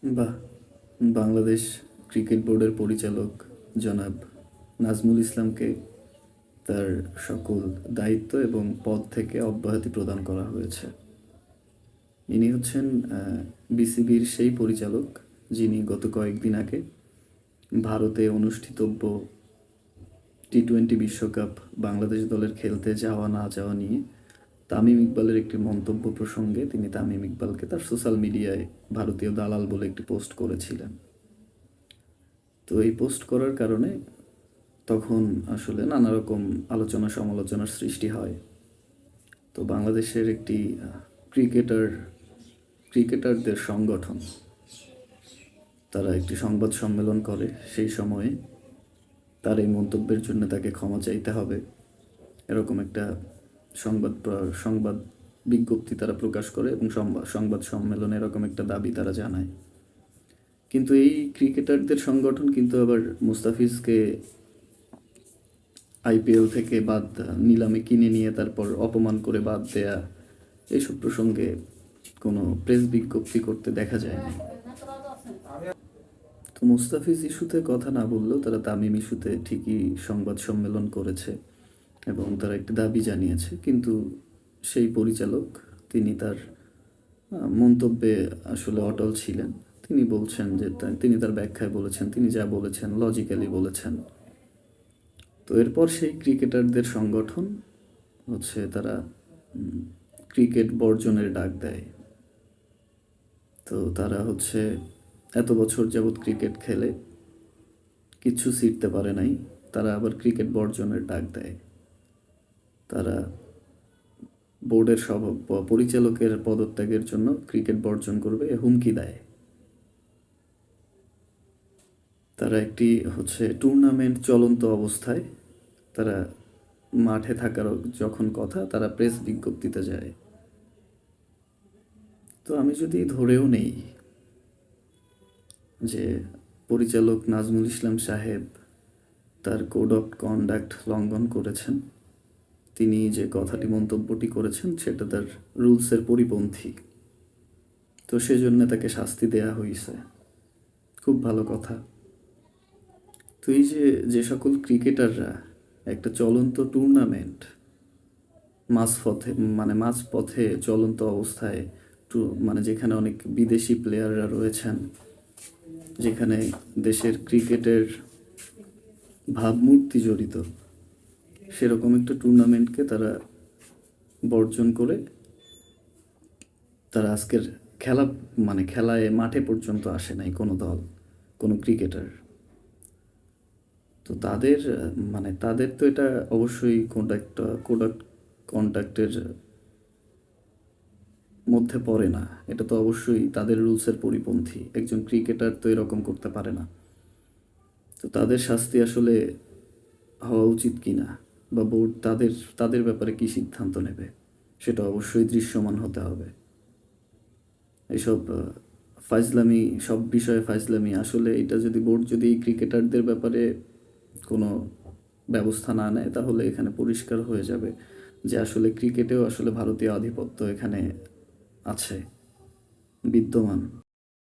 বাহ! বাংলাদেশ ক্রিকেট বোর্ডের পরিচালক জনাব নাজমুল ইসলামকে তার সকল দায়িত্ব এবং পদ থেকে অব্যাহতি প্রদান করা হয়েছে। ইনি হচ্ছেন বিসিবির সেই পরিচালক যিনি গত কয়েকদিন আগে ভারতে অনুষ্ঠিতব্য টি-20 বিশ্বকাপ বাংলাদেশ দলের খেলতে যাওয়া না যাওয়া নিয়ে তামিম ইকবালের একটি মন্তব্য প্রসঙ্গে তিনি তামিম ইকবালকে তার সোশ্যাল মিডিয়ায় ভারতীয় দালাল বলে একটি পোস্ট করেছিলেন। তো এই পোস্ট করার কারণে তখন আসলে নানা রকম আলোচনা সমালোচনার সৃষ্টি হয়। তো বাংলাদেশের একটি ক্রিকেটারদের সংগঠন তারা একটি সংবাদ সম্মেলন করে। সেই সময়ে তার এই মন্তব্যের জন্য তাকে ক্ষমা চাইতে হবে, এরকম একটা সংবাদ বিজ্ঞপ্তি তারা প্রকাশ করে এবং সংবাদ সম্মেলনে এরকম একটা দাবি তারা জানায়। কিন্তু এই ক্রিকেটারদের সংগঠন কিন্তু আবার মুস্তাফিজকে আইপিএল থেকে নিলামে কিনে নিয়ে তারপর অপমান করে বাদ দেয়া, এইসব প্রসঙ্গে কোনো প্রেস বিজ্ঞপ্তি করতে দেখা যায়নি। তো মুস্তাফিজ ইস্যুতে কথা না বললেও তারা তামিম ইস্যুতে ঠিকই সংবাদ সম্মেলন করেছে এবং তারা একটি দাবি জানিয়েছে। কিন্তু সেই পরিচালক তিনি তার মন্তব্যে আসলে অটল ছিলেন। তিনি বলছেন যে তিনি তার ব্যাখ্যায় বলেছেন, তিনি যা বলেছেন লজিক্যালি বলেছেন। তো এরপর সেই ক্রিকেটারদের সংগঠন তারা ক্রিকেট বর্জনের ডাক দেয়। তো তারা এত বছর যাবৎ ক্রিকেট খেলে কিচ্ছু শিখতে পারে নাই, তারা আবার ক্রিকেট বর্জনের ডাক দেয়। তারা বোর্ডের পরিচালকের পদত্যাগের জন্য ক্রিকেট বর্জন করবে হুমকি দেয়। তারা একটি টুর্নামেন্ট চলন্ত অবস্থায় তারা মাঠে থাকার যখন কথা তারা প্রেস বিজ্ঞপ্তিতে যায়। তো আমি যদি ধরেও নেই যে পরিচালক নাজমুল ইসলাম সাহেব তার কোড অফ কন্ডাক্ট লঙ্ঘন করেছেন, তিনি যে মন্তব্যটি করেছেন সেটা তার রুলসের পরিপন্থী, তো সেজন্য তাকে শাস্তি দেয়া হয়েছে, খুব ভালো কথা। তো এই যে সকল ক্রিকেটাররা একটা চলন্ত টুর্নামেন্ট মাঝপথে চলন্ত অবস্থায় যেখানে অনেক বিদেশি প্লেয়াররা রয়েছেন, যেখানে দেশের ক্রিকেটের ভাবমূর্তি জড়িত, সেরকম একটা টুর্নামেন্টকে তারা বর্জন করে তারা আজকের খেলায় মাঠে পর্যন্ত আসে নাই কোনো দল, কোনো ক্রিকেটার। তো তাদের তো এটা অবশ্যই কন্ট্যাক্টের মধ্যে পড়ে না, এটা তো অবশ্যই তাদের রুলসের পরিপন্থী। একজন ক্রিকেটার তো এরকম করতে পারে না। তো তাদের শাস্তি আসলে হওয়া উচিত কিনা বা বোর্ড তাদের ব্যাপারে কি সিদ্ধান্ত নেবে সেটা অবশ্যই দৃশ্যমান হতে হবে। এইসব সব বিষয়ে ফাইজলামি আসলে এটা যদি বোর্ড যদি এই ক্রিকেটারদের ব্যাপারে কোনো ব্যবস্থা না নেয় তাহলে এখানে পরিষ্কার হয়ে যাবে যে আসলে ক্রিকেটেও আসলে ভারতীয় আধিপত্য এখানে আছে, বিদ্যমান।